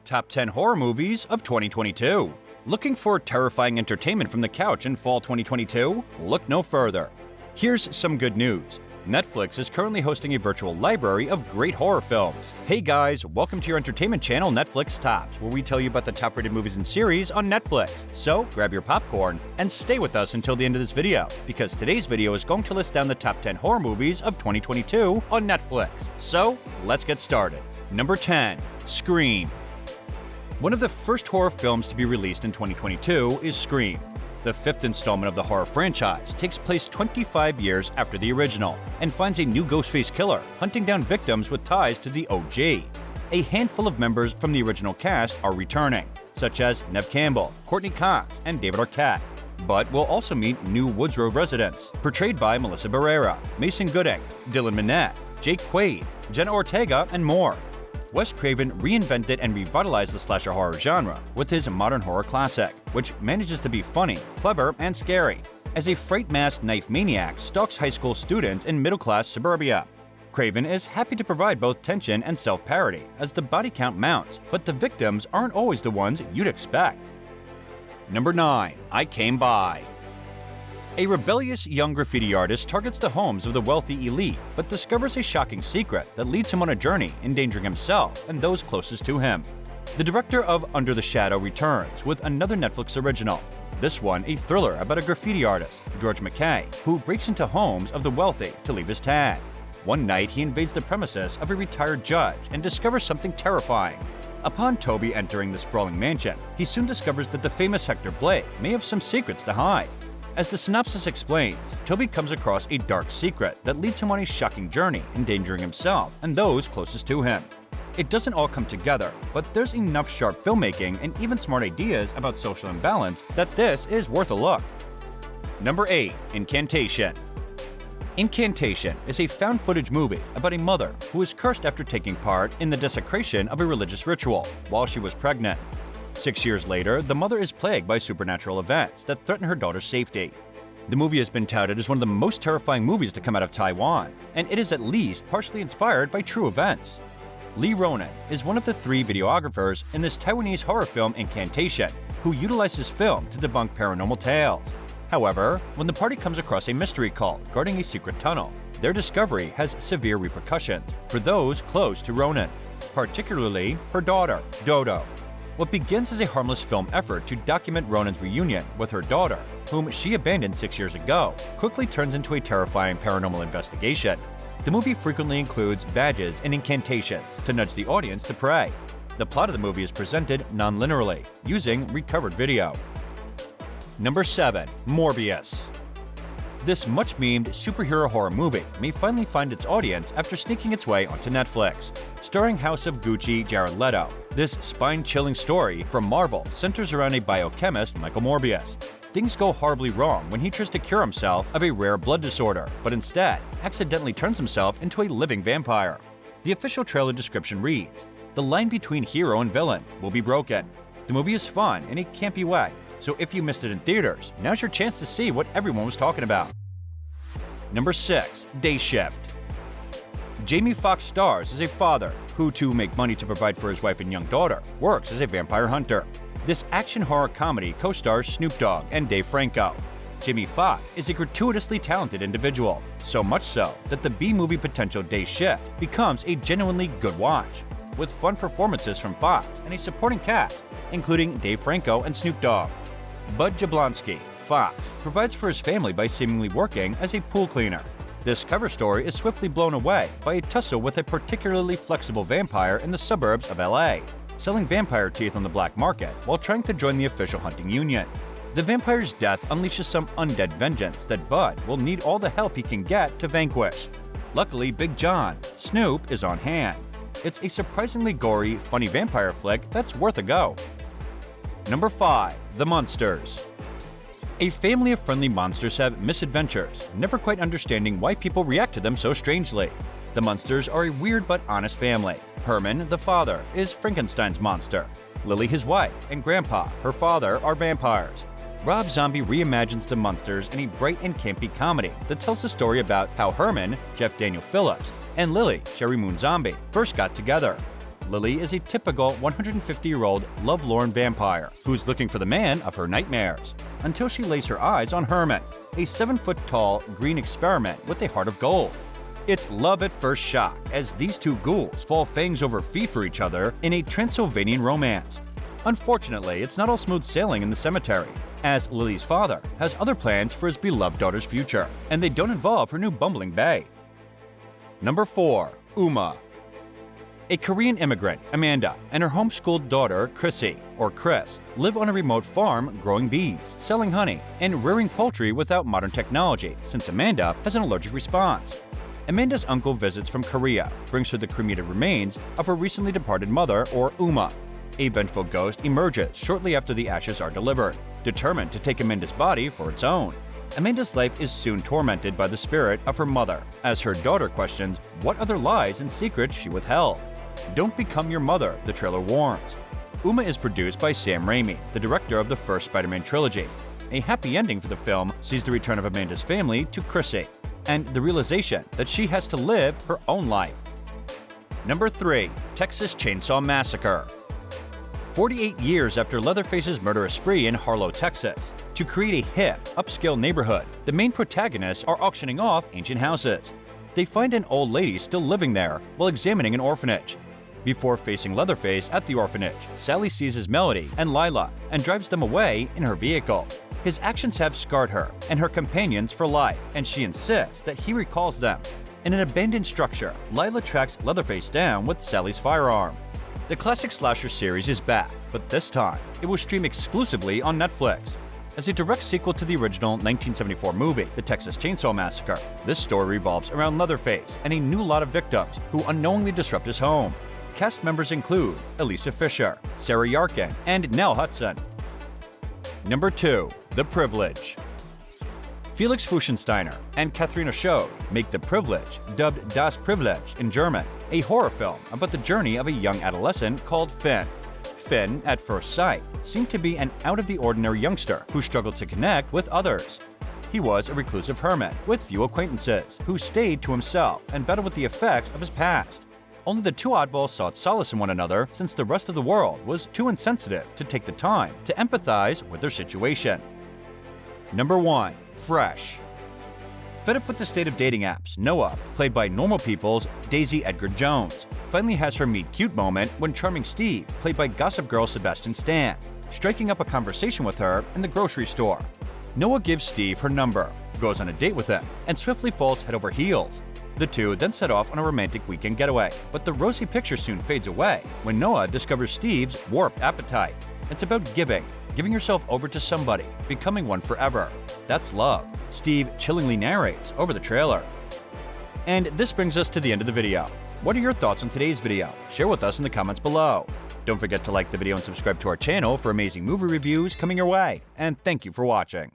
Top 10 horror movies of 2022. Looking for terrifying entertainment from the couch in fall 2022? Look no further. Here's some good news. Netflix is currently hosting a virtual library of great horror films. Hey guys, welcome to your entertainment channel Netflix Tops, where we tell you about the top-rated movies and series on Netflix. So grab your popcorn and stay with us until the end of this video, because today's video is going to list down the top 10 horror movies of 2022 on Netflix. So let's get started. Number 10. Scream. One of the first horror films to be released in 2022 is Scream. The fifth installment of the horror franchise takes place 25 years after the original and finds a new Ghostface killer hunting down victims with ties to the OG. A handful of members from the original cast are returning, such as Neve Campbell, Courtney Cox, and David Arquette. But we'll also meet new Woods Road residents, portrayed by Melissa Barrera, Mason Gooding, Dylan Minnette, Jake Quaid, Jenna Ortega, and more. Wes Craven reinvented and revitalized the slasher horror genre with his modern horror classic, which manages to be funny, clever, and scary, as a fright-masked knife maniac stalks high school students in middle-class suburbia. Craven is happy to provide both tension and self-parody as the body count mounts, but the victims aren't always the ones you'd expect. Number 9. I Came By. A rebellious young graffiti artist targets the homes of the wealthy elite, but discovers a shocking secret that leads him on a journey, endangering himself and those closest to him. The director of Under the Shadow returns with another Netflix original, this one a thriller about a graffiti artist, George Mackay, who breaks into homes of the wealthy to leave his tag. One night, he invades the premises of a retired judge and discovers something terrifying. Upon Toby entering the sprawling mansion, he soon discovers that the famous Hector Blake may have some secrets to hide. As the synopsis explains, Toby comes across a dark secret that leads him on a shocking journey, endangering himself and those closest to him. It doesn't all come together, but there's enough sharp filmmaking and even smart ideas about social imbalance that this is worth a look. Number 8. Incantation. Incantation is a found-footage movie about a mother who is cursed after taking part in the desecration of a religious ritual while she was pregnant. 6 years later, the mother is plagued by supernatural events that threaten her daughter's safety. The movie has been touted as one of the most terrifying movies to come out of Taiwan, and it is at least partially inspired by true events. Lee Ronan is one of the 3 videographers in this Taiwanese horror film Incantation, who utilizes film to debunk paranormal tales. However, when the party comes across a mystery cult guarding a secret tunnel, their discovery has severe repercussions for those close to Ronan, particularly her daughter, Dodo. What begins as a harmless film effort to document Ronan's reunion with her daughter, whom she abandoned 6 years ago, quickly turns into a terrifying paranormal investigation. The movie frequently includes badges and incantations to nudge the audience to pray. The plot of the movie is presented non-linearly, using recovered video. Number 7. Morbius. This much-memed superhero horror movie may finally find its audience after sneaking its way onto Netflix. Starring House of Gucci Jared Leto, this spine-chilling story from Marvel centers around a biochemist, Michael Morbius. Things go horribly wrong when he tries to cure himself of a rare blood disorder, but instead accidentally turns himself into a living vampire. The official trailer description reads, "The line between hero and villain will be broken." The movie is fun in a campy way, so if you missed it in theaters, now's your chance to see what everyone was talking about. Number 6. Day Shift. Jamie Foxx stars as a father who, to make money to provide for his wife and young daughter, works as a vampire hunter. This action horror comedy co-stars Snoop Dogg and Dave Franco. Jamie Foxx is a gratuitously talented individual, so much so that the B-movie potential Day Shift becomes a genuinely good watch, with fun performances from Foxx and a supporting cast, including Dave Franco and Snoop Dogg. Bud Jablonski, Foxx, provides for his family by seemingly working as a pool cleaner. This cover story is swiftly blown away by a tussle with a particularly flexible vampire in the suburbs of LA, selling vampire teeth on the black market while trying to join the official hunting union. The vampire's death unleashes some undead vengeance that Bud will need all the help he can get to vanquish. Luckily, Big John, Snoop, is on hand. It's a surprisingly gory, funny vampire flick that's worth a go. Number 5. The Munsters. A family of friendly monsters have misadventures, never quite understanding why people react to them so strangely. The Munsters are a weird but honest family. Herman, the father, is Frankenstein's monster. Lily, his wife, and Grandpa, her father, are vampires. Rob Zombie reimagines the Munsters in a bright and campy comedy that tells the story about how Herman, Jeff Daniel Phillips, and Lily, Sherry Moon Zombie, first got together. Lily is a typical 150-year-old lovelorn vampire who's looking for the man of her nightmares, until she lays her eyes on Herman, a 7-foot-tall green experiment with a heart of gold. It's love at first shot, as these two ghouls fall fangs over feet for each other in a Transylvanian romance. Unfortunately, it's not all smooth sailing in the cemetery, as Lily's father has other plans for his beloved daughter's future, and they don't involve her new bumbling bae. Number 4. Uma. A Korean immigrant, Amanda, and her homeschooled daughter, Chrissy, or Chris, live on a remote farm growing bees, selling honey, and rearing poultry without modern technology, since Amanda has an allergic response. Amanda's uncle visits from Korea, brings her the cremated remains of her recently departed mother, or Uma. A vengeful ghost emerges shortly after the ashes are delivered, determined to take Amanda's body for its own. Amanda's life is soon tormented by the spirit of her mother, as her daughter questions what other lies and secrets she withheld. Don't become your mother, the trailer warns. Uma is produced by Sam Raimi, the director of the first Spider-Man trilogy. A happy ending for the film sees the return of Amanda's family to Chrissy, and the realization that she has to live her own life. Number 3. Texas Chainsaw Massacre. 48 years after Leatherface's murderous spree in Harlow, Texas, to create a hip, upscale neighborhood, the main protagonists are auctioning off ancient houses. They find an old lady still living there while examining an orphanage. Before facing Leatherface at the orphanage, Sally seizes Melody and Lila and drives them away in her vehicle. His actions have scarred her and her companions for life, and she insists that he recalls them. In an abandoned structure, Lila tracks Leatherface down with Sally's firearm. The classic slasher series is back, but this time, it will stream exclusively on Netflix. As a direct sequel to the original 1974 movie, The Texas Chainsaw Massacre, this story revolves around Leatherface and a new lot of victims who unknowingly disrupt his home. Cast members include Elisa Fisher, Sarah Yarkin, and Nell Hudson. Number 2. The Privilege. Felix Fuchsensteiner and Katharina Schode make The Privilege, dubbed Das Privilege in German, a horror film about the journey of a young adolescent called Finn. Finn, at first sight, seemed to be an out-of-the-ordinary youngster who struggled to connect with others. He was a reclusive hermit with few acquaintances who stayed to himself and battled with the effects of his past. Only the two oddballs sought solace in one another since the rest of the world was too insensitive to take the time to empathize with their situation. Number 1. Fresh. Fed up with the state of dating apps, Noah, played by Normal People's Daisy Edgar Jones, finally has her meet-cute moment when charming Steve, played by Gossip Girl Sebastian Stan, striking up a conversation with her in the grocery store. Noah gives Steve her number, goes on a date with him, and swiftly falls head over heels. The two then set off on a romantic weekend getaway, but the rosy picture soon fades away when Noah discovers Steve's warped appetite. It's about giving yourself over to somebody, becoming one forever. That's love, Steve chillingly narrates over the trailer. And this brings us to the end of the video. What are your thoughts on today's video? Share with us in the comments below. Don't forget to like the video and subscribe to our channel for amazing movie reviews coming your way. And thank you for watching.